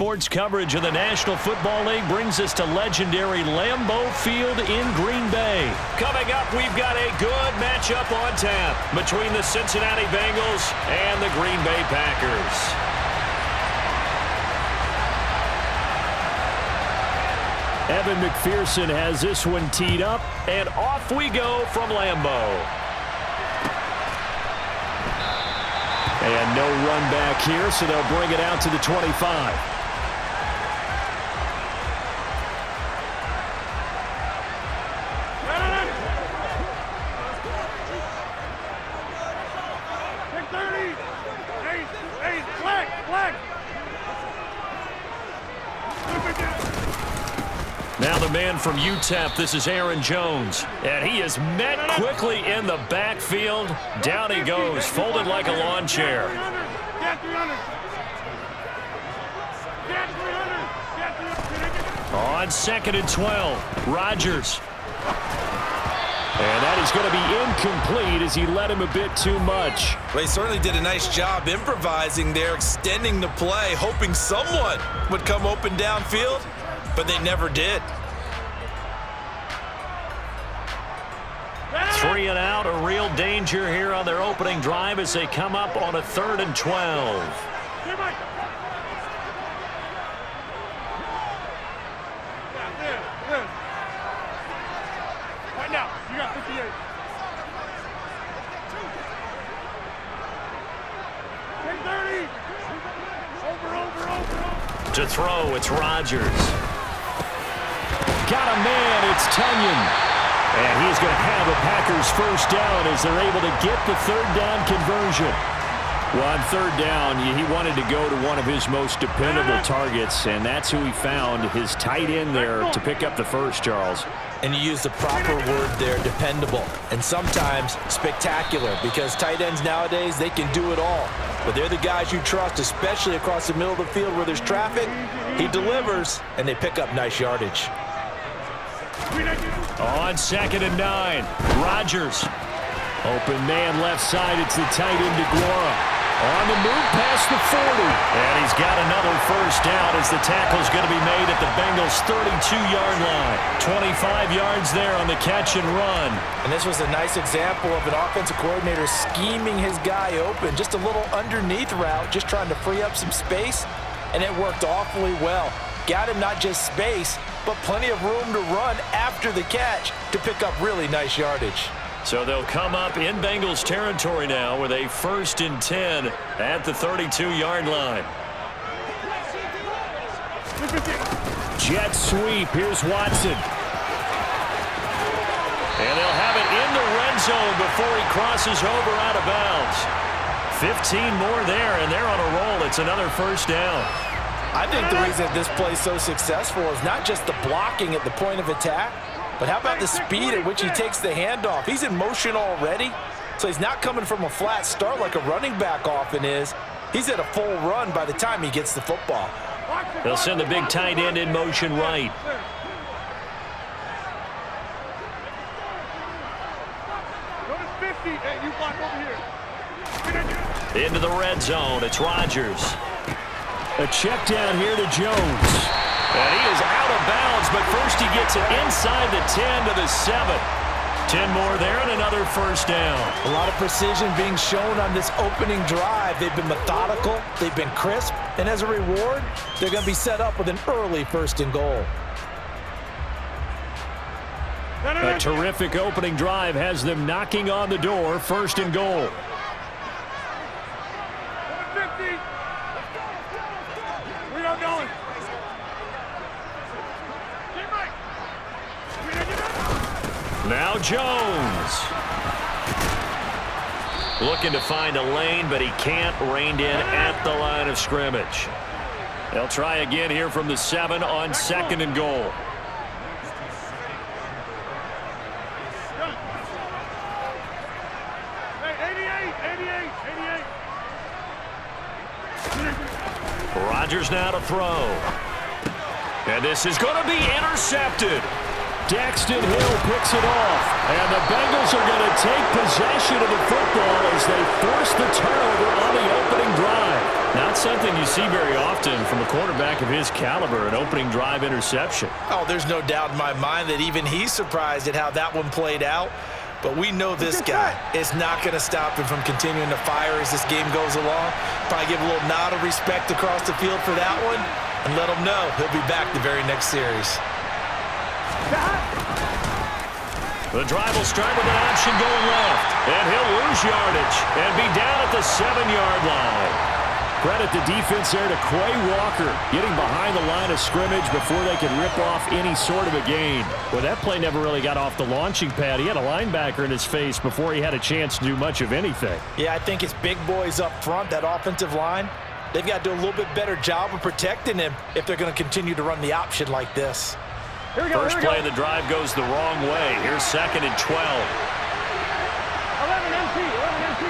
Sports coverage of the National Football League brings us to legendary Lambeau Field in Green Bay. Coming up, we've got a good matchup on tap between the Cincinnati Bengals and the Green Bay Packers. Evan McPherson has this one teed up, and off we go from Lambeau. And no run back here, so they'll bring it out to the 25. Now the man from UTEP, this is Aaron Jones. And he is met quickly in the backfield. Down he goes, folded like a lawn chair. On 2nd and 12, Rodgers. And that is going to be incomplete as he led him a bit too much. Well, he certainly did a nice job improvising there, extending the play, hoping someone would come open downfield, but they never did. 3 and out, a real danger here on their opening drive as they come up on a 3rd and 12. Right now, you got 58. To throw, it's Rodgers. Got a man, it's Tunyon. And he's going to have a Packers first down as they're able to get the 3rd down conversion. Well, on 3rd down, he wanted to go to one of his most dependable targets, and that's who he found, his tight end there, to pick up the first, Charles. And you use the proper word there, dependable, and sometimes spectacular, because tight ends nowadays, they can do it all. But they're the guys you trust, especially across the middle of the field where there's traffic. He delivers, and they pick up nice yardage. On 2nd and 9, Rodgers. Open man left side, it's the tight end DeGuara. On the move past the 40. And he's got another first down as the tackle's going to be made at the Bengals' 32-yard line. 25 yards there on the catch and run. And this was a nice example of an offensive coordinator scheming his guy open. Just a little underneath route, just trying to free up some space. And it worked awfully well. Got him not just space, but plenty of room to run after the catch to pick up really nice yardage. So they'll come up in Bengals territory now with a 1st and 10 at the 32-yard line. Jet sweep. Here's Watson. And they'll have it in the red zone before he crosses over out of bounds. 15 more there, and they're on a roll. It's another first down. I think the reason this play is so successful is not just the blocking at the point of attack, but how about the speed at which he takes the handoff? He's in motion already, so he's not coming from a flat start like a running back often is. He's at a full run by the time he gets the football. They'll send the big tight end in motion right. Into the red zone, it's Rodgers. A check down here to Jones. And he is out of bounds, but first he gets it inside the 10 to the 7. 10 more there and another first down. A lot of precision being shown on this opening drive. They've been methodical, they've been crisp, and as a reward, they're going to be set up with an early 1st and goal. A terrific opening drive has them knocking on the door, 1st and goal. Now Jones. Looking to find a lane, but he can't. Reined in at the line of scrimmage. They'll try again here from the 7 on 2nd and goal. Rodgers now to throw. And this is going to be intercepted. Daxton Hill picks it off. And the Bengals are going to take possession of the football as they force the turnover on the opening drive. Not something you see very often from a quarterback of his caliber, an opening drive interception. Oh, there's no doubt in my mind that even he's surprised at how that one played out. But we know this guy is not going to stop him from continuing to fire as this game goes along. Probably give a little nod of respect across the field for that one and let him know he'll be back the very next series. The drive will start with an option going left, and he'll lose yardage and be down at the 7-yard line. Credit the defense there to Quay Walker, getting behind the line of scrimmage before they could rip off any sort of a gain. Well, that play never really got off the launching pad. He had a linebacker in his face before he had a chance to do much of anything. Yeah, I think his big boys up front, that offensive line, they've got to do a little bit better job of protecting him if they're going to continue to run the option like this. First play of the drive goes the wrong way. Here's 2nd and 12. 11 empty, 11 empty.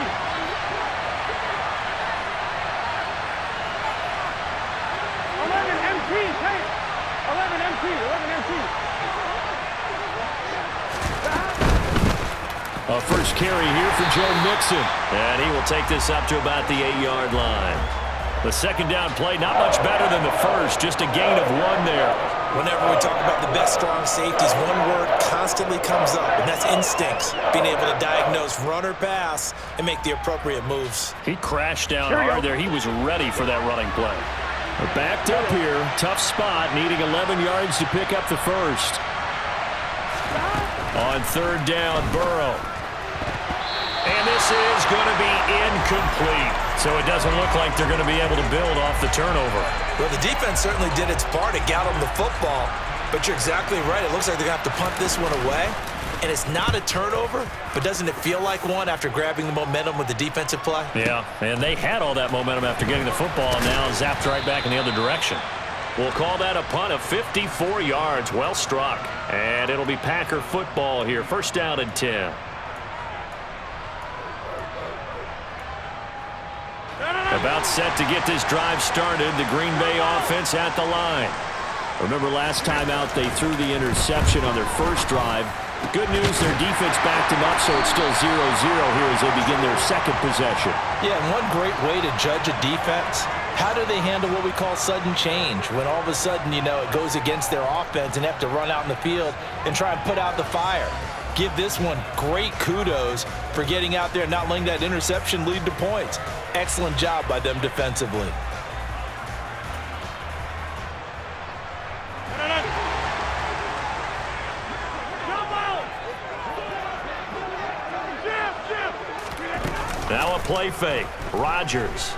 11 empty, take 11 empty, 11 empty. A first carry here for Joe Mixon. And he will take this up to about the 8-yard line. The second down play, not much better than the first, just a gain of 1 there. Whenever we talk about the best strong safeties, one word constantly comes up, and that's instincts. Being able to diagnose run or pass and make the appropriate moves. He crashed down hard there. He was ready for that running play. They're backed up here. Tough spot, needing 11 yards to pick up the first. On 3rd down, Burrow. And this is going to be incomplete. So it doesn't look like they're going to be able to build off the turnover. Well, the defense certainly did its part to got them the football. But you're exactly right. It looks like they're going to have to punt this one away. And it's not a turnover, but doesn't it feel like one after grabbing the momentum with the defensive play? Yeah, and they had all that momentum after getting the football, and now zapped right back in the other direction. We'll call that a punt of 54 yards. Well struck. And it'll be Packer football here. 1st down and 10. About set to get this drive started. The Green Bay offense at the line. Remember last time out they threw the interception on their first drive. Good news, their defense backed them up, so it's still 0-0 here as they begin their second possession. Yeah, and one great way to judge a defense, how do they handle what we call sudden change? When all of a sudden, you know, it goes against their offense and have to run out in the field and try and put out the fire. Give this one great kudos for getting out there and not letting that interception lead to points. Excellent job by them defensively. Now a play fake. Rodgers.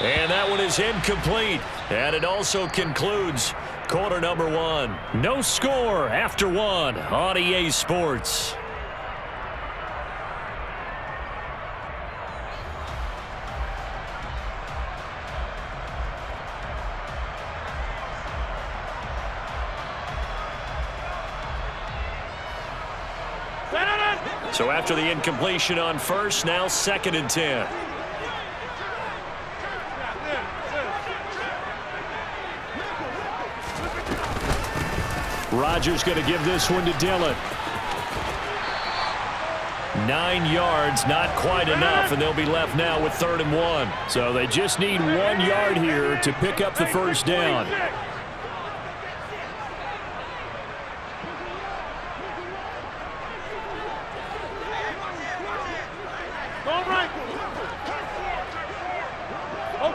And that one is incomplete. And it also concludes quarter number 1. No score after 1 on EA Sports. So after the incompletion on first, now 2nd and 10. Rodgers going to give this one to Dillon. 9 yards, not quite enough, and they'll be left now with 3rd and 1. So they just need 1 yard here to pick up the first down.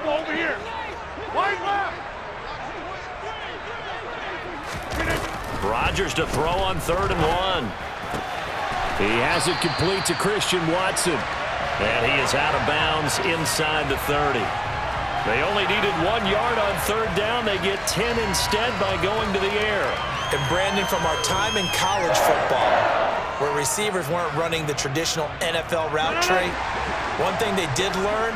Over here. Wide left. Rodgers to throw on 3rd and 1. He has it complete to Christian Watson. And he is out of bounds inside the 30. They only needed 1 yard on 3rd down. They get 10 instead by going to the air. And Brandon, from our time in college football, where receivers weren't running the traditional NFL route tree, one thing they did learn,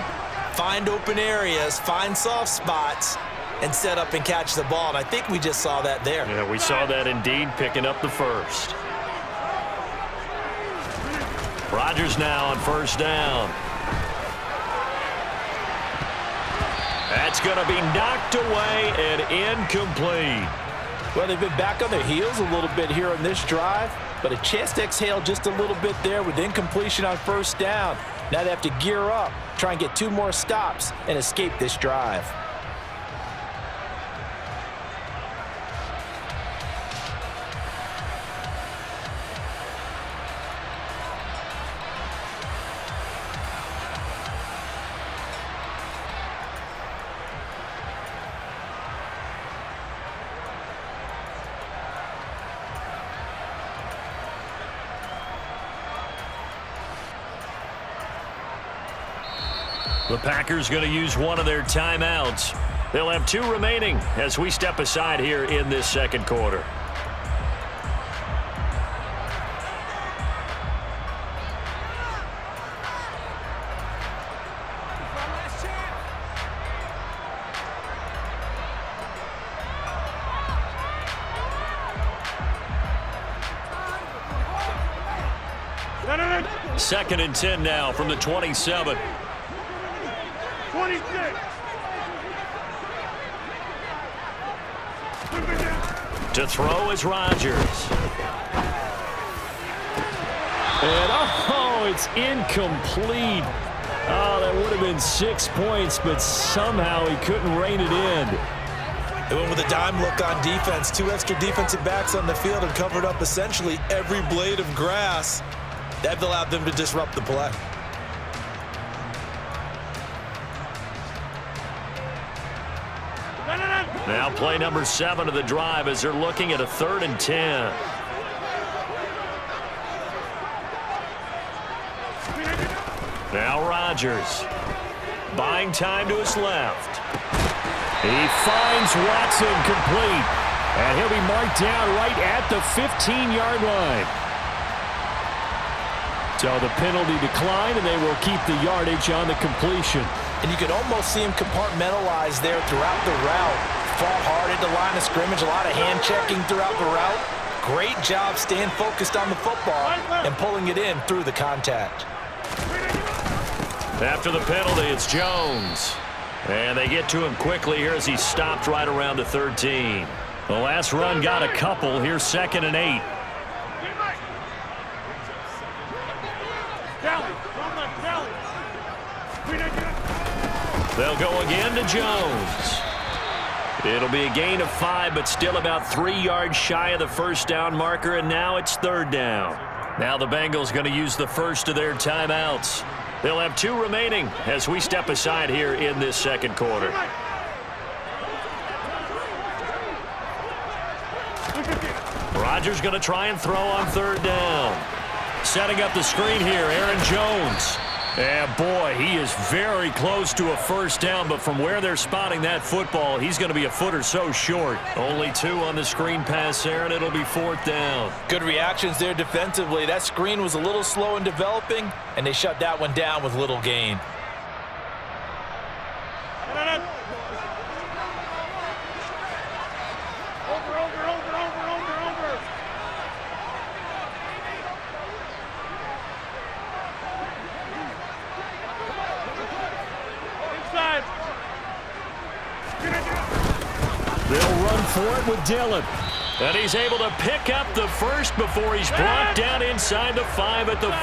find open areas, find soft spots, and set up and catch the ball. And I think we just saw that there. Yeah, we saw that indeed, picking up the first. Rodgers now on 1st down. That's going to be knocked away and incomplete. Well, they've been back on their heels a little bit here on this drive, but a chance to exhale just a little bit there with incompletion on 1st down. Now they have to gear up, try and get 2 more stops, and escape this drive. The Packers going to use one of their timeouts. They'll have 2 remaining as we step aside here in this second quarter. Second and 10 now from the 27. 26. To throw is Rodgers. And it's incomplete. Oh, that would have been 6 points, but somehow he couldn't rein it in. They went with a dime look on defense. 2 extra defensive backs on the field and covered up essentially every blade of grass. That allowed them to disrupt the play. Now play number 7 of the drive as they're looking at a 3rd and 10. Now Rodgers. Buying time to his left. He finds Watson complete. And he'll be marked down right at the 15-yard line. So the penalty declined, and they will keep the yardage on the completion. And you could almost see him compartmentalize there throughout the route. Fought hard at the line of scrimmage, a lot of hand checking throughout the route. Great job staying focused on the football and pulling it in through the contact. After the penalty, it's Jones. And they get to him quickly here as he stopped right around the 13. The last run got a couple. Here's 2nd and 8. They'll go again to Jones. It'll be a gain of 5, but still about 3 yards shy of the first down marker, and now it's 3rd down. Now the Bengals going to use the first of their timeouts. They'll have 2 remaining as we step aside here in this second quarter. Rodgers going to try and throw on 3rd down. Setting up the screen here, Aaron Jones. And boy, he is very close to a first down, but from where they're spotting that football, he's going to be a foot or so short. Only 2 on the screen pass there, and it'll be 4th down. Good reactions there defensively. That screen was a little slow in developing, and they shut that one down with little gain. They'll run for it with Dillon. And he's able to pick up the first before he's brought down inside the 5 at the 4.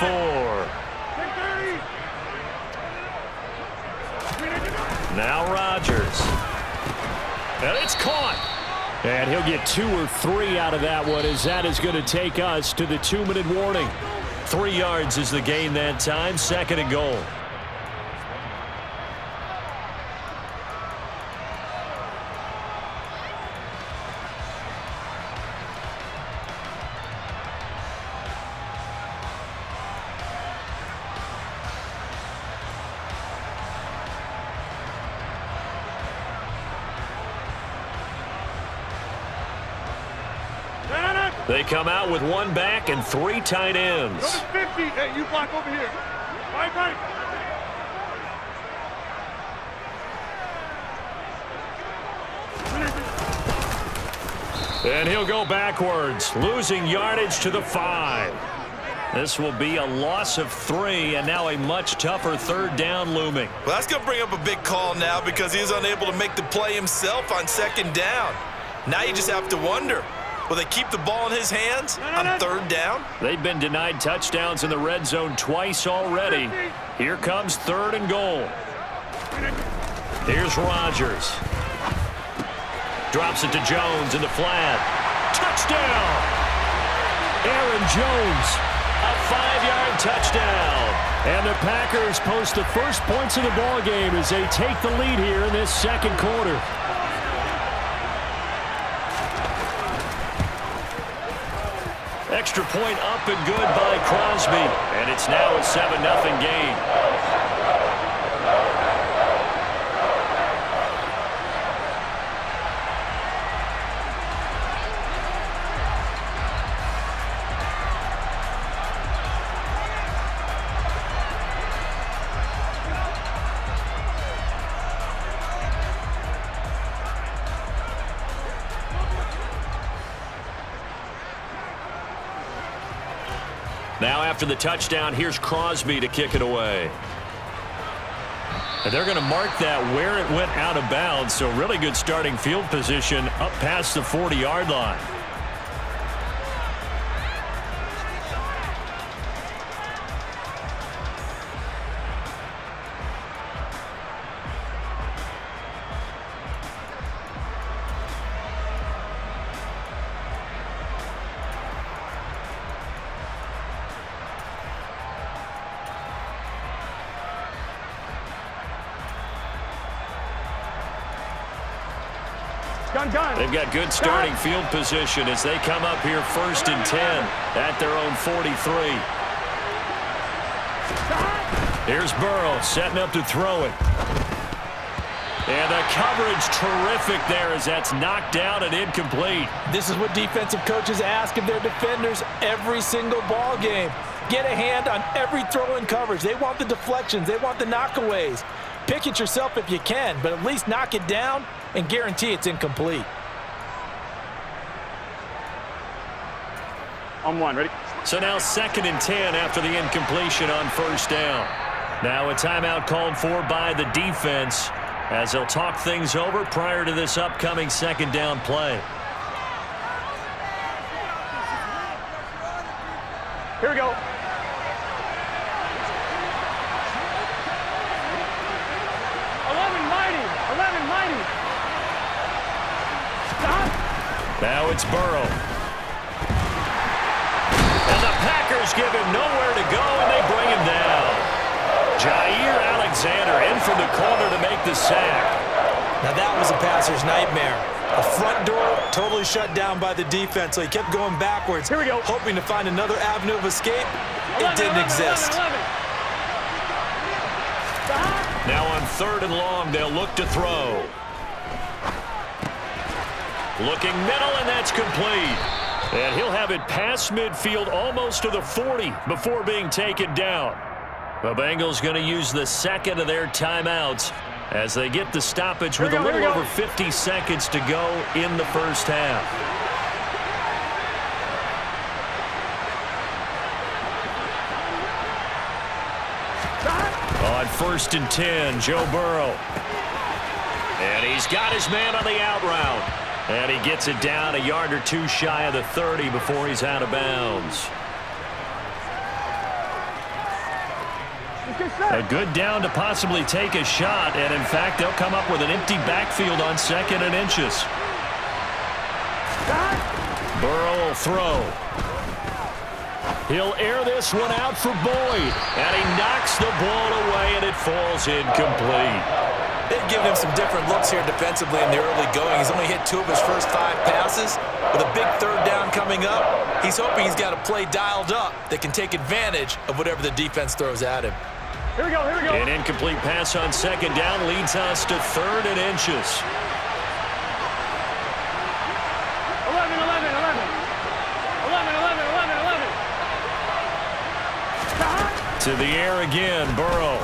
Now Rodgers. And it's caught. And he'll get 2 or 3 out of that one, as that is going to take us to the 2-minute warning. 3 yards is the gain that time, 2nd and goal. They come out with 1 back and 3 tight ends. Go to 50. Hey, you block over here. Right. And he'll go backwards, losing yardage to the 5. This will be a loss of 3, and now a much tougher 3rd down looming. Well, that's going to bring up a big call now because he's unable to make the play himself on 2nd down. Now you just have to wonder, Will they keep the ball in his hands on third down? They've been denied touchdowns in the red zone twice already. Here comes 3rd and goal. Here's Rodgers. Drops it to Jones in the flat. Touchdown! Aaron Jones, a 5-yard touchdown. And the Packers post the first points of the ball game as they take the lead here in this second quarter. Extra point up and good by Crosby. And it's now a 7-0 game. Now after the touchdown, here's Crosby to kick it away. And they're going to mark that where it went out of bounds, so really good starting field position up past the 40-yard line. They've got good starting field position as they come up here 1st and 10 at their own 43. Here's Burrow setting up to throw it. And the coverage terrific there as that's knocked down and incomplete. This is what defensive coaches ask of their defenders every single ball game. Get a hand on every throw in coverage. They want the deflections. They want the knockaways. Pick it yourself if you can, but at least knock it down and guarantee it's incomplete. On one, ready? So now 2nd and 10 after the incompletion on 1st down. Now a timeout called for by the defense as they'll talk things over prior to this upcoming 2nd down play. Here we go. Now it's Burrow. And the Packers give him nowhere to go, and they bring him down. Jair Alexander in from the corner to make the sack. Now that was a passer's nightmare. The front door totally shut down by the defense, so he kept going backwards, Here we go. hoping to find another avenue of escape. It didn't exist. 11. Now on 3rd and long, they'll look to throw. Looking middle, and that's complete. And he'll have it past midfield almost to the 40 before being taken down. The Bengals going to use the 2nd of their timeouts as they get the stoppage with a little over 50 seconds to go in the 1st half. On 1st and 10, Joe Burrow. And he's got his man on the out route. And he gets it down a yard or two shy of the 30 before he's out of bounds. A good down to possibly take a shot, and in fact, they'll come up with an empty backfield on 2nd and inches. Burrow will throw. He'll air this one out for Boyd, and he knocks the ball away, and it falls incomplete. They've given him some different looks here defensively in the early going. He's only hit 2 of his first 5 passes. With a big 3rd down coming up, he's hoping he's got a play dialed up that can take advantage of whatever the defense throws at him. Here we go, here we go. An incomplete pass on 2nd down leads us to 3rd and inches. 11, 11, 11. 11, 11, 11, 11. To the air again, Burrow.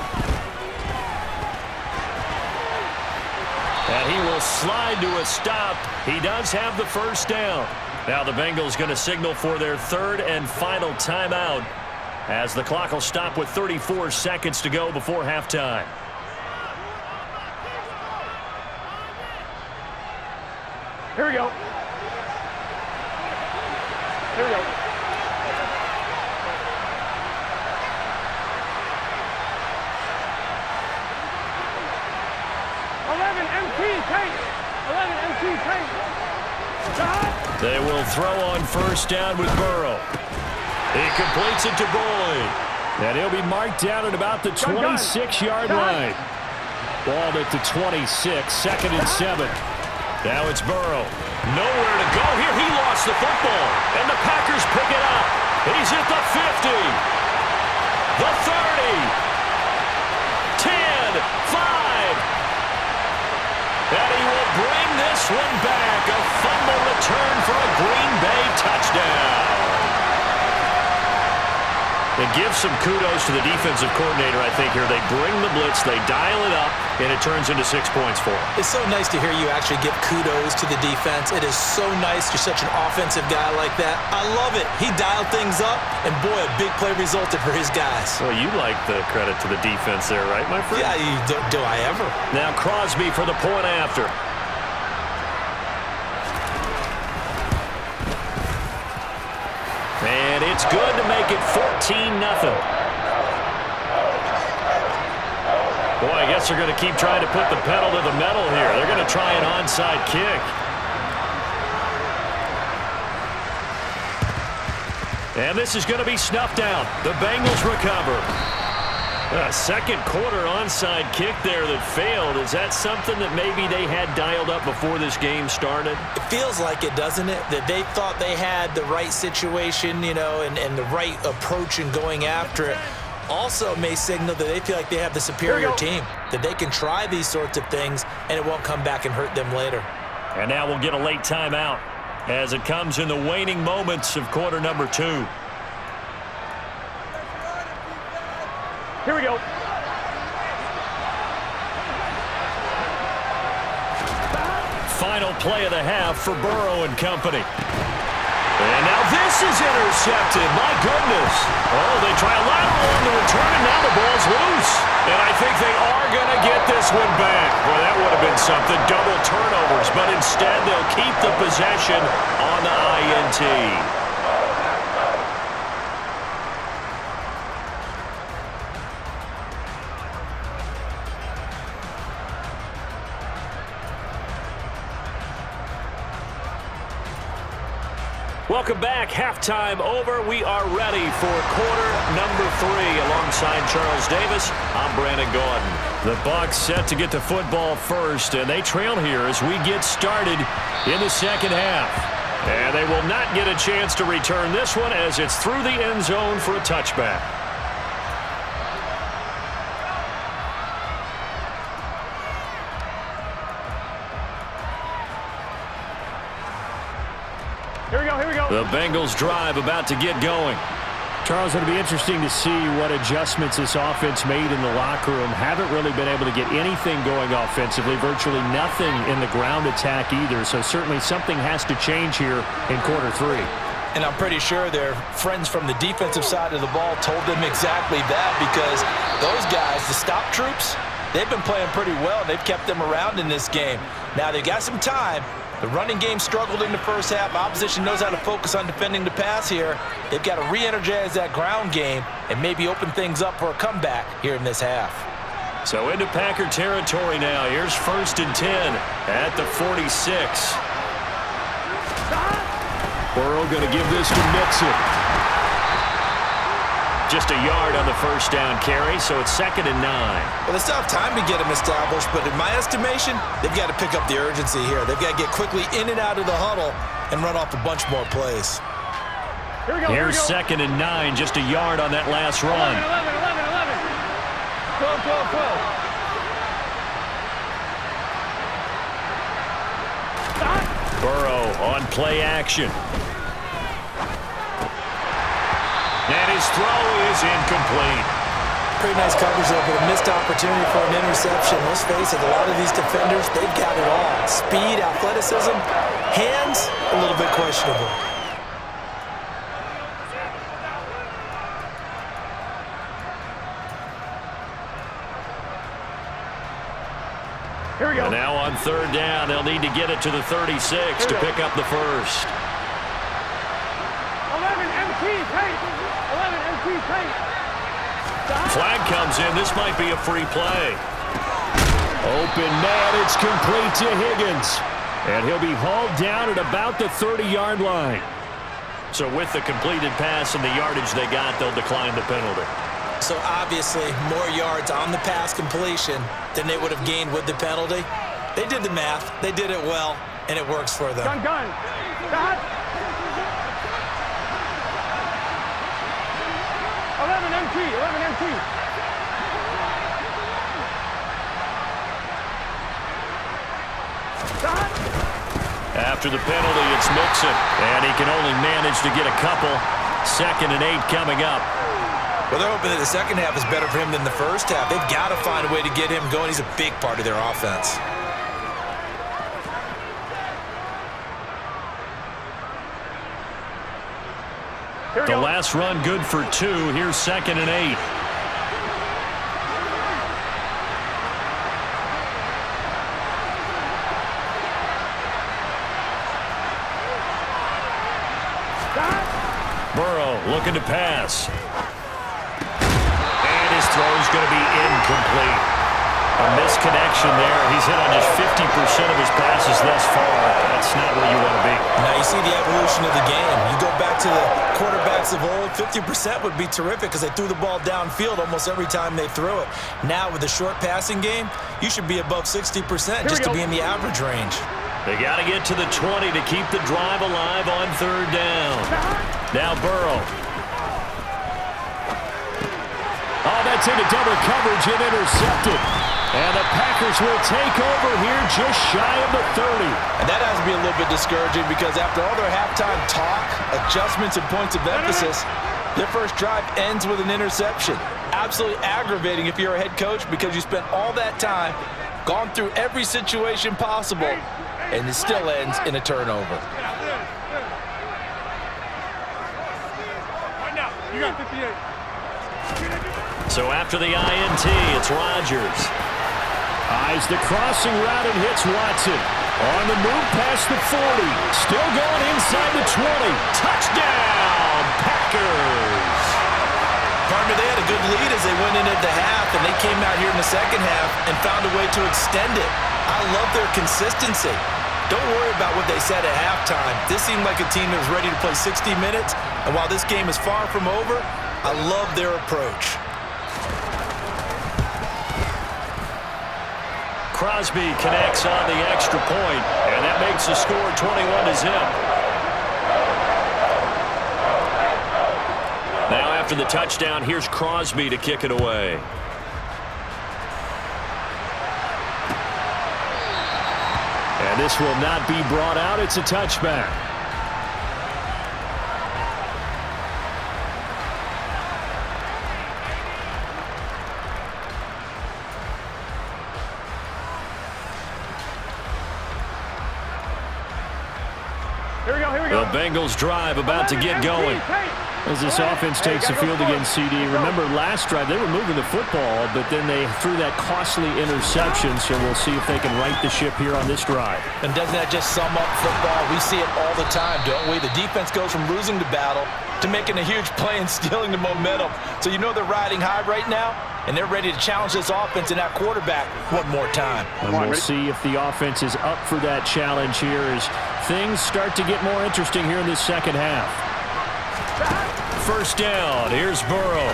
And he will slide to a stop. He does have the 1st down. Now the Bengals going to signal for their 3rd and final timeout as the clock will stop with 34 seconds to go before halftime. Here we go. Here we go. They will throw on first down with Burrow. He completes it to Boyd. And he'll be marked down at about the 26-yard line. Ball at the 26, 2nd and 7. Now it's Burrow. Nowhere to go here. He lost the football. And the Packers pick it up. He's at the 50. The 30. 10, 5. And he will bring this one back. A fumble return for a Green Bay touchdown. It gives some kudos to the defensive coordinator, I think, here. They bring the blitz, they dial it up, and it turns into 6 points for them. It's so nice to hear you actually give kudos to the defense. It is so nice. You're such an offensive guy like that. I love it. He dialed things up, and boy, a big play resulted for his guys. Well, you like the credit to the defense there, right, my friend? Yeah, do I ever? Now Crosby for the point after. And it's good to make it 14-0. Boy, I guess they're going to keep trying to put the pedal to the metal here. They're going to try an onside kick. And this is going to be snuffed out. The Bengals recover. A second quarter onside kick there that failed. Is that something that maybe they had dialed up before this game started? It feels like it, doesn't it? That they thought they had the right situation, you know, and the right approach in going after it. Also may signal that they feel like they have the superior team, that they can try these sorts of things and it won't come back and hurt them later. And now we'll get a late timeout as it comes in the waning moments of quarter number 2. Here we go. Final play of the half for Burrow and company. And now this is intercepted. My goodness. Oh, they try a lateral on the return, and now the ball's loose. And I think they are going to get this one back. Well, that would have been something. Double turnovers, but instead they'll keep the possession on the INT. Welcome back. Halftime over. We are ready for quarter number 3. Alongside Charles Davis, I'm Brandon Gordon. The Bucs set to get the football first, and they trail here as we get started in the second half. And they will not get a chance to return this one as it's through the end zone for a touchback. The Bengals drive about to get going. Charles, it'll be interesting to see what adjustments this offense made in the locker room. Haven't really been able to get anything going offensively, virtually nothing in the ground attack either. So certainly something has to change here in quarter 3. And I'm pretty sure their friends from the defensive side of the ball told them exactly that, because those guys, the stop troops, they've been playing pretty well. They've kept them around in this game. Now they've got some time. The running game struggled in the first half. Opposition knows how to focus on defending the pass here. They've got to re-energize that ground game and maybe open things up for a comeback here in this half. So into Packer territory now. Here's 1st and 10 at the 46. Burrow going to give this to Mixon. Just a yard on the first down carry, so it's 2nd and 9. Well, they still have time to get him established, but in my estimation, they've got to pick up the urgency here. They've got to get quickly in and out of the huddle and run off a bunch more plays. Here's 2nd and 9, just a yard on that last run. 11. 12. Burrow on play action. And his throw is incomplete. Pretty nice coverage there, but a missed opportunity for an interception. Let's face it, a lot of these defenders, they've got it all. Speed, athleticism, hands, a little bit questionable. Here we go. And now on 3rd down, they'll need to get it to the 36 to pick up the first. paint. 11 MP paint. Flag comes in. This might be a free play. Open man. It's complete to Higgins. And he'll be hauled down at about the 30-yard line. So with the completed pass and the yardage they got, they'll decline the penalty. So obviously, more yards on the pass completion than they would have gained with the penalty. They did the math. They did it well, and it works for them. Gun. Stop. 11 MT. Stop. After the penalty, it's Mixon, and he can only manage to get a couple. 2nd and 8 coming up. Well, they're hoping that the second half is better for him than the first half. They've got to find a way to get him going. He's a big part of their offense. The last run good for 2. Here's 2nd and 8. Burrow looking to pass. And his throw is going to be incomplete. A misconnection there. He's hit on just 50% of his passes thus far. That's not where you want to be. Now you see the evolution of the game. You go back to the quarterbacks of old, 50% would be terrific because they threw the ball downfield almost every time they threw it. Now with the short passing game, you should be above 60% just to be in the average range. They got to get to the 20 to keep the drive alive on 3rd down. Now Burrow. Oh, that's into double coverage and intercepted. And the Packers will take over here just shy of the 30. And that has to be a little bit discouraging because after all their halftime talk, adjustments, and points of emphasis, their first drive ends with an interception. Absolutely aggravating if you're a head coach because you spent all that time, gone through every situation possible, and it still ends in a turnover. Right now, you got 58. So after the INT, it's Rodgers. Eyes the crossing route and hits Watson. On the move past the 40. Still going inside the 20. Touchdown, Packers. Partner, they had a good lead as they went in at the half, and they came out here in the second half and found a way to extend it. I love their consistency. Don't worry about what they said at halftime. This seemed like a team that was ready to play 60 minutes, and while this game is far from over, I love their approach. Crosby connects on the extra point, and that makes the score 21-0. Now after the touchdown, here's Crosby to kick it away. And this will not be brought out. It's a touchback. The Bengals drive about to get going. As this offense takes the field against CD. Remember, last drive, they were moving the football, but then they threw that costly interception, so we'll see if they can right the ship here on this drive. And doesn't that just sum up football? We see it all the time, don't we? The defense goes from losing the battle to making a huge play and stealing the momentum. So you know they're riding high right now, and they're ready to challenge this offense and that quarterback one more time. And we'll see if the offense is up for that challenge here as things start to get more interesting here in this second half. First down, here's Burrow.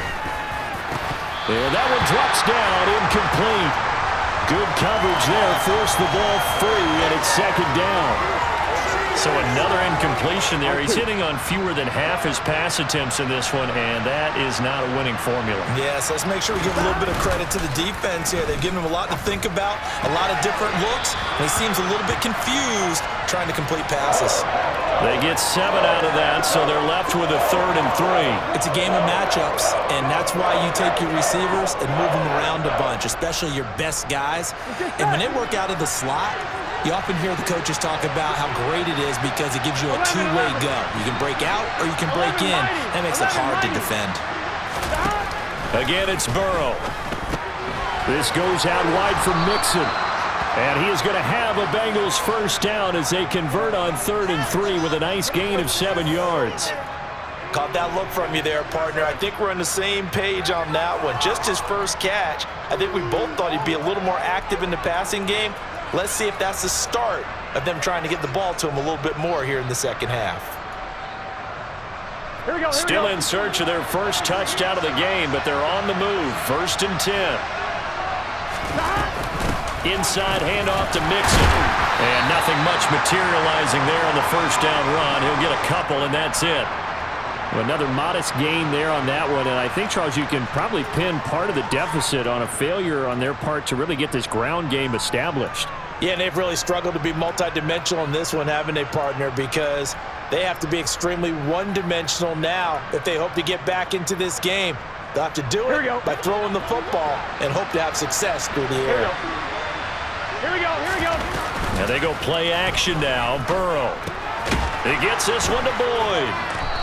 And that one drops down, incomplete. Good coverage there, forced the ball free, and it's 2nd down. So another incompletion there. He's hitting on fewer than half his pass attempts in this one, and that is not a winning formula. Yes, let's make sure we give a little bit of credit to the defense here. They've given him a lot to think about, a lot of different looks, and he seems a little bit confused trying to complete passes. They get 7 out of that, so they're left with a 3rd and 3. It's a game of matchups, and that's why you take your receivers and move them around a bunch, especially your best guys. And when they work out of the slot, you often hear the coaches talk about how great it is because it gives you a two-way go. You can break out or you can break in. That makes it hard to defend. Again, it's Burrow. This goes out wide for Mixon. And he is going to have a Bengals first down as they convert on 3rd and 3 with a nice gain of 7 yards. Caught that look from you there, partner. I think we're on the same page on that one. Just his first catch. I think we both thought he'd be a little more active in the passing game. Let's see if that's the start of them trying to get the ball to him a little bit more here in the second half. Here we go. Still in search of their first touchdown of the game, but they're on the move. 1st and 10. Inside handoff to Mixon. And nothing much materializing there on the first down run. He'll get a couple, and that's it. Another modest gain there on that one, and I think, Charles, you can probably pin part of the deficit on a failure on their part to really get this ground game established. Yeah, and they've really struggled to be multidimensional in this one, haven't they, partner? Because they have to be extremely one-dimensional now if they hope to get back into this game. They'll have to do it by throwing the football and hope to have success through the air. Here we go. Now they go play action now. Burrow. He gets this one to Boyd.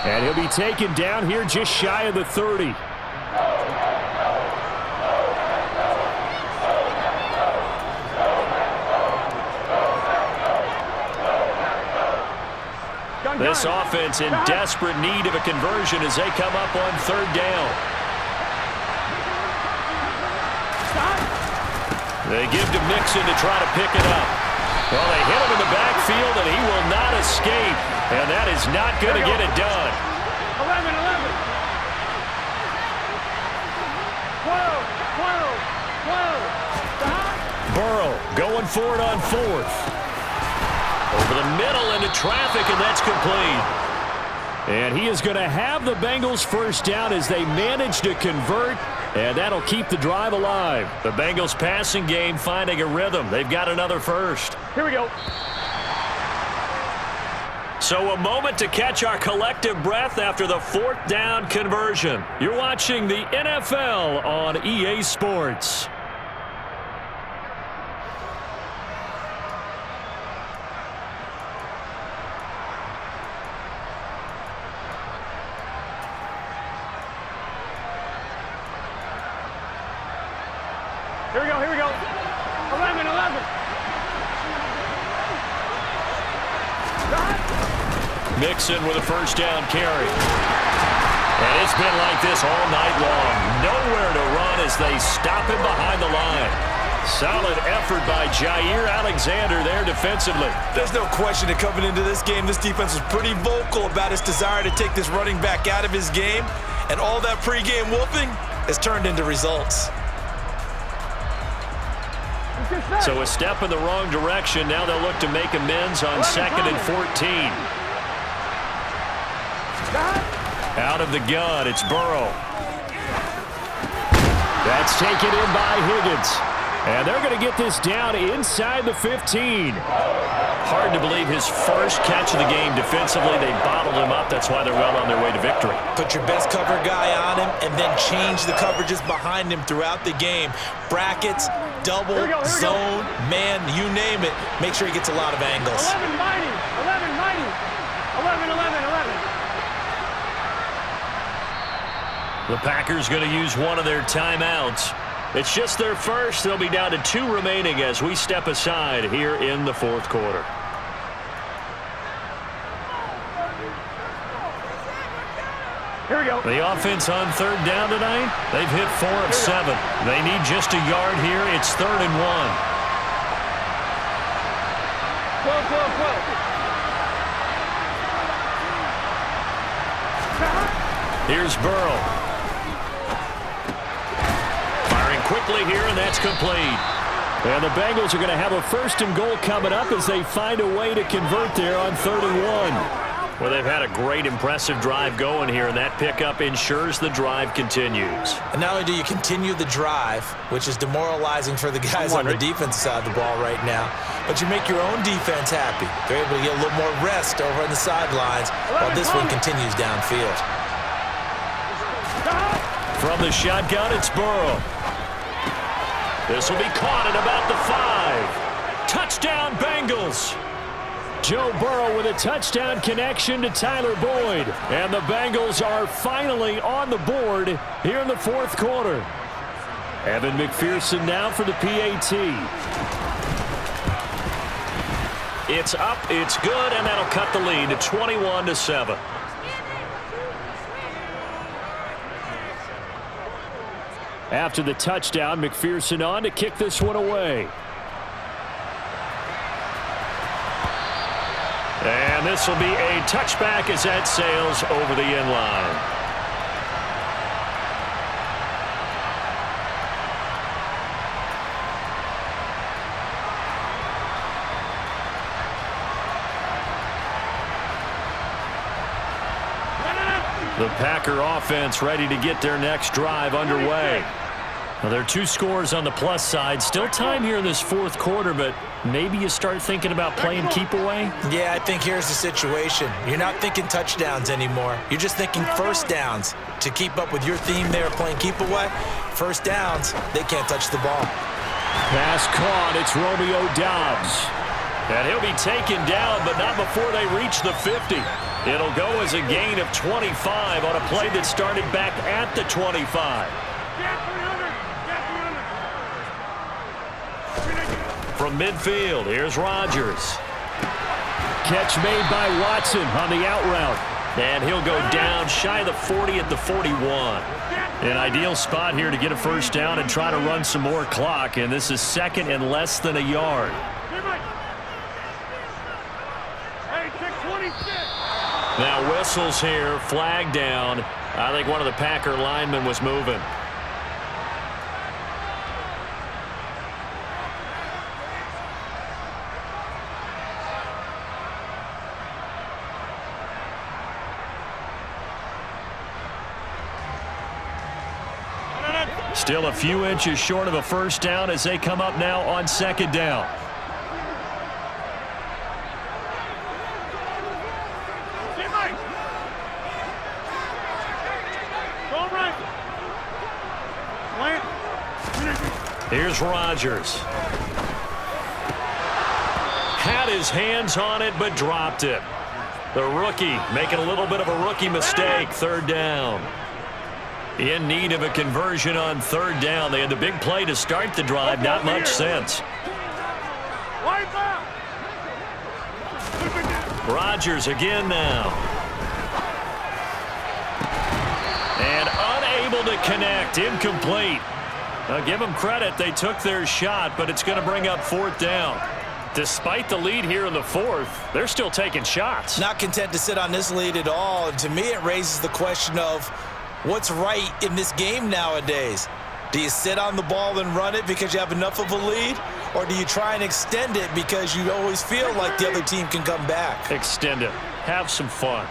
And he'll be taken down here just shy of the 30. This offense in desperate need of a conversion as they come up on 3rd down. They give to Mixon to try to pick it up. Well, they hit him in the backfield, and he will not escape. And that is not going to get it done. 11. 12. Burrow going for it on 4th. Over the middle into traffic, and that's complete. And he is going to have the Bengals first down as they manage to convert, and that'll keep the drive alive. The Bengals passing game finding a rhythm. They've got another first. Here we go. So a moment to catch our collective breath after the 4th down conversion. You're watching the NFL on EA Sports. Here we go. 11. Mixon with a first down carry. And it's been like this all night long. Nowhere to run as they stop him behind the line. Solid effort by Jair Alexander there defensively. There's no question that coming into this game, this defense was pretty vocal about its desire to take this running back out of his game. And all that pregame whooping has turned into results. So a step in the wrong direction. Now they'll look to make amends on 2nd and 14. Out of the gun, it's Burrow. That's taken in by Higgins. And they're going to get this down inside the 15. Hard to believe his first catch of the game defensively. They bottled him up. That's why they're well on their way to victory. Put your best cover guy on him and then change the coverages behind him throughout the game. Brackets, double, zone, man, you name it. Make sure he gets a lot of angles. 11 mighty. 11. The Packers going to use one of their timeouts. It's just their first. They'll be down to 2 remaining as we step aside here in the 4th quarter. Here we go. The offense on 3rd down tonight, they've hit 4 of 7. They need just a yard here. It's 3rd and 1. 12. Here's Burrow. Firing quickly here, and that's complete. And the Bengals are going to have a 1st and goal coming up as they find a way to convert there on 3rd and 1. Well, they've had a great, impressive drive going here, and that pickup ensures the drive continues. And not only do you continue the drive, which is demoralizing for the guys on the defensive side of the ball right now, but you make your own defense happy. They're able to get a little more rest over on the sidelines while this one continues downfield. From the shotgun, it's Burrow. This will be caught at about the 5. Touchdown, Bengals. Joe Burrow with a touchdown connection to Tyler Boyd. And the Bengals are finally on the board here in the 4th quarter. Evan McPherson now for the PAT. It's up, it's good, and that'll cut the lead to 21-7. After the touchdown, McPherson on to kick this one away. And this will be a touchback as that sails over the end line. The Packer offense ready to get their next drive underway. Well, there are 2 scores on the plus side. Still time here in this fourth quarter, but maybe you start thinking about playing keep away? Yeah, I think here's the situation. You're not thinking touchdowns anymore. You're just thinking first downs. To keep up with your theme there, playing keep away, first downs, they can't touch the ball. Pass caught. It's Romeo Doubs. And he'll be taken down, but not before they reach the 50. It'll go as a gain of 25 on a play that started back at the 25. From midfield, here's Rodgers. Catch made by Watson on the out route. And he'll go down shy of the 40 at the 41. An ideal spot here to get a first down and try to run some more clock. And this is second and less than a yard. Now whistles here, flag down. I think one of the Packer linemen was moving. Still a few inches short of a first down as they come up now on second down. Here's Rodgers. Had his hands on it, but dropped it. The rookie making a little bit of a rookie mistake. Third down. In need of a conversion on third down. They had the big play to start the drive. Not much sense. Rodgers again now. And unable to connect. Incomplete. Now give them credit. They took their shot, but it's going to bring up fourth down. Despite the lead here in the fourth, they're still taking shots. Not content to sit on this lead at all. And to me, it raises the question of what's right in this game nowadays. Do you sit on the ball and run it because you have enough of a lead? Or do you try and extend it because you always feel like the other team can come back? Extend it. Have some fun.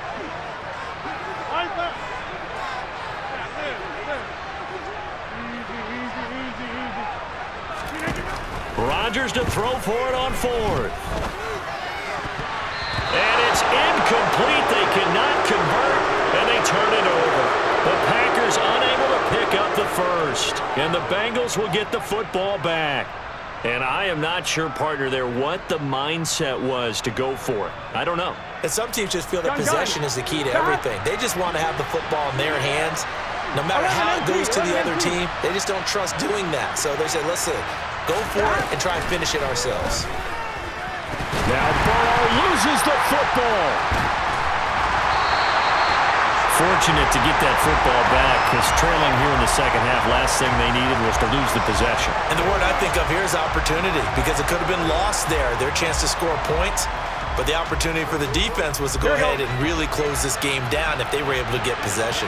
Rodgers to throw for it on fourth. And it's incomplete. They cannot convert, and they turn it over. The Packers unable to pick up the first, and the Bengals will get the football back. And I am not sure, partner, there what the mindset was to go for it. I don't know. And some teams just feel that possession is the key to everything. They just want to have the football in their hands. No matter how it goes to the other team, they just don't trust doing that. So they say, listen, go for it and try and finish it ourselves. Now Burrow loses the football. Fortunate to get that football back, because trailing here in the second half, last thing they needed was to lose the possession. And the word I think of here is opportunity, because it could have been lost there, their chance to score points. But the opportunity for the defense was to go ahead and really close this game down if they were able to get possession.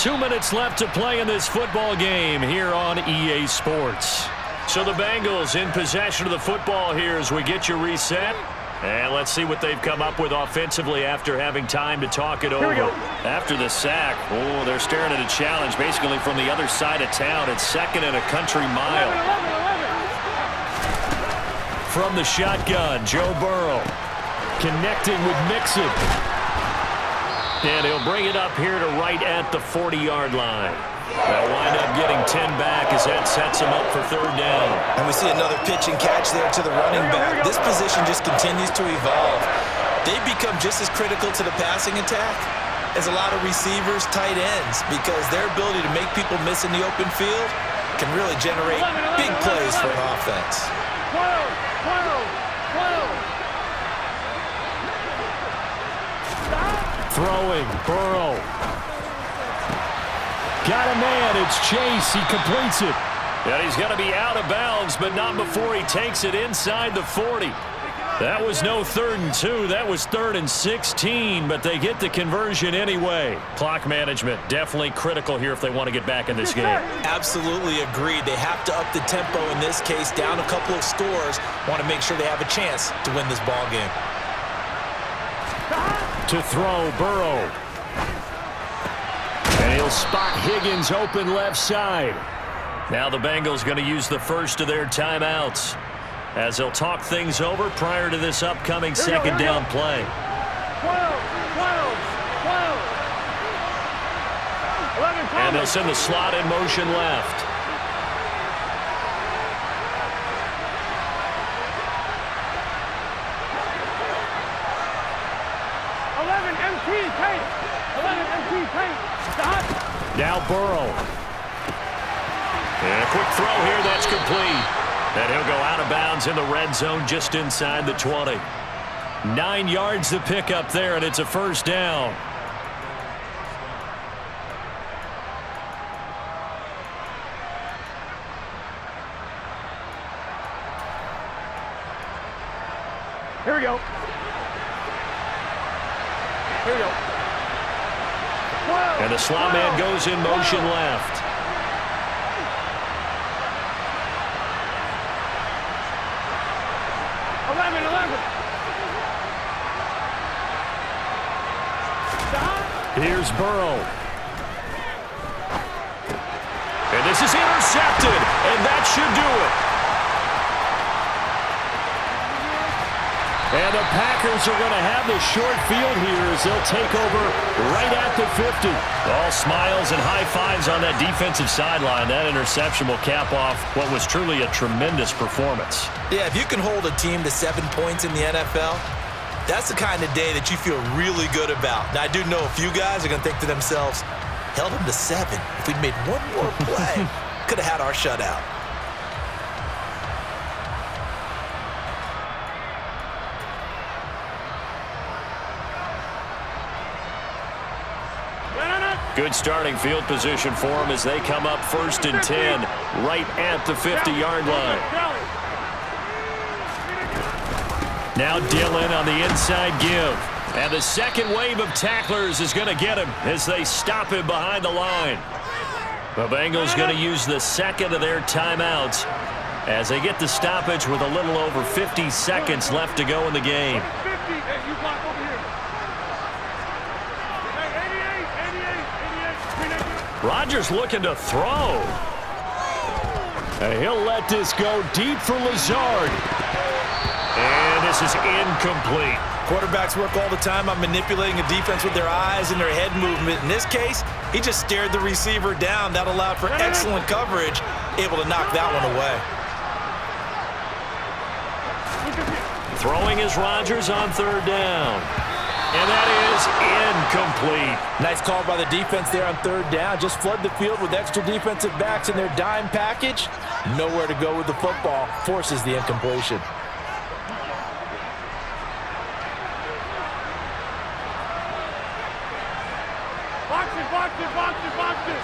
2 minutes left to play in this football game here on EA Sports. So the Bengals in possession of the football here as we get you reset. And let's see what they've come up with offensively after having time to talk it over. After the sack, they're staring at a challenge basically from the other side of town. It's second and a country mile. From the shotgun, Joe Burrow connecting with Mixon. And he'll bring it up here to right at the 40-yard line. They'll wind up getting 10 back as that sets him up for third down. And we see another pitch and catch there to the running back. This position just continues to evolve. They become just as critical to the passing attack as a lot of receivers, tight ends, because their ability to make people miss in the open field can really generate big plays for an offense. Throwing, Burrow. got a man. It's Chase. He completes it. And he's going to be out of bounds, but not before he takes it inside the 40. That was no 3rd and 2. That was 3rd and 16, but they get the conversion anyway. Clock management definitely critical here if they want to get back in this game. Absolutely agreed. They have to up the tempo in this case, down a couple of scores. Want to make sure they have a chance to win this ball game. To throw, Burrow. And he'll spot Higgins open left side. Now the Bengals going to use the first of their timeouts as they'll talk things over prior to this upcoming second down play. 12. And they'll send the slot in motion left. Now Burrow. And a quick throw here, that's complete. And he'll go out of bounds in the red zone just inside the 20. 9 yards to pick up there, and it's a first down. Here we go. And the slot man goes in motion left. Here's Burrow. And this is intercepted, and that should do it. And the Packers are going to have the short field here as they'll take over right at the 50. All smiles and high fives on that defensive sideline. That interception will cap off what was truly a tremendous performance. Yeah, if you can hold a team to 7 points in the NFL, that's the kind of day that you feel really good about. Now, I do know a few guys are going to think to themselves, held them to 7. If we'd made one more play, could have had our shutout. Good starting field position for them as they come up 1st and 10 right at the 50-yard line. Now Dillon on the inside give. And the second wave of tacklers is going to get him as they stop him behind the line. The Bengals going to use the second of their timeouts as they get the stoppage with a little over 50 seconds left to go in the game. Rodgers looking to throw. And he'll let this go deep for Lazard. And this is incomplete. Quarterbacks work all the time on manipulating a defense with their eyes and their head movement. In this case, he just stared the receiver down. That allowed for excellent coverage, able to knock that one away. Throwing is Rodgers on 3rd down. And that is incomplete. Nice call by the defense there on 3rd down. Just flood the field with extra defensive backs in their dime package. Nowhere to go with the football. Forces the incompletion. Box it.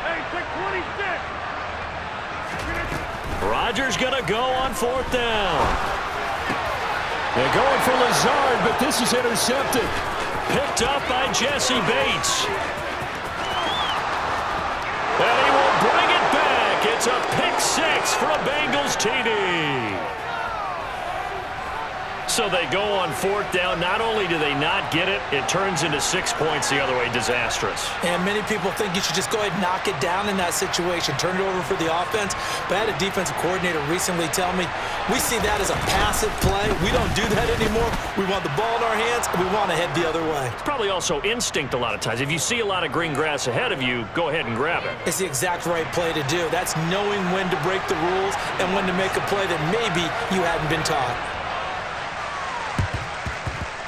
Hey, take 26. Rodgers going to go on 4th down. They're going for Lazard, but this is intercepted. Picked up by Jesse Bates. And he will bring it back. It's a pick 6 for a Bengals TD. So they go on 4th down. Not only do they not get it, it turns into 6 points the other way. Disastrous. And many people think you should just go ahead and knock it down in that situation. Turn it over for the offense. But I had a defensive coordinator recently tell me, we see that as a passive play. We don't do that anymore. We want the ball in our hands, and we want to head the other way. It's probably also instinct a lot of times. If you see a lot of green grass ahead of you, go ahead and grab it. It's the exact right play to do. That's knowing when to break the rules and when to make a play that maybe you hadn't been taught.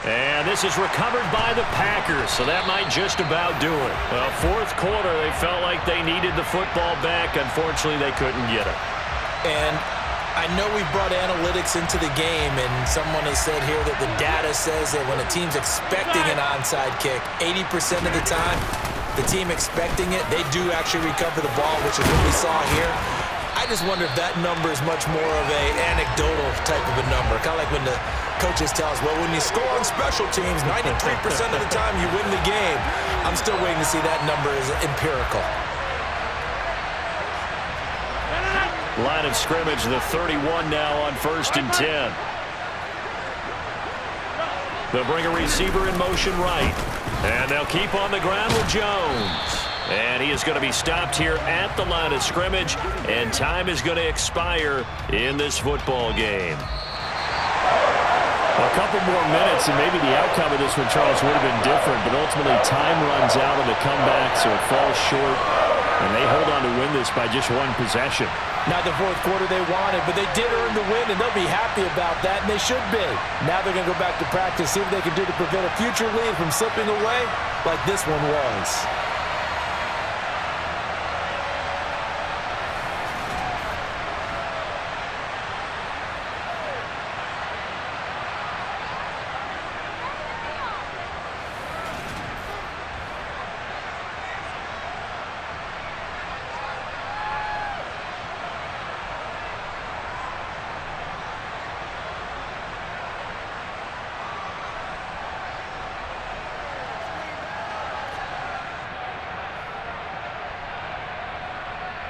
And this is recovered by the Packers, so that might just about do it. Well, 4th quarter, they felt like they needed the football back. Unfortunately, they couldn't get it. And I know we've brought analytics into the game, and someone has said here that the data says that when a team's expecting an onside kick, 80% of the time, the team expecting it, they do actually recover the ball, which is what we saw here. I just wonder if that number is much more of a anecdotal type of a number. Kind of like when the coaches tell us, well, when you score on special teams, 93% of the time you win the game. I'm still waiting to see that number is empirical. Line of scrimmage, the 31 now on 1st and 10. They'll bring a receiver in motion right. And they'll keep on the ground with Jones. And he is going to be stopped here at the line of scrimmage. And time is going to expire in this football game. A couple more minutes, and maybe the outcome of this one, Charles, would have been different. But ultimately, time runs out on the comeback, so it falls short. And they hold on to win this by just one possession. Not the fourth quarter they wanted, but they did earn the win, and they'll be happy about that, and they should be. Now they're going to go back to practice, see what they can do to prevent a future lead from slipping away like this one was.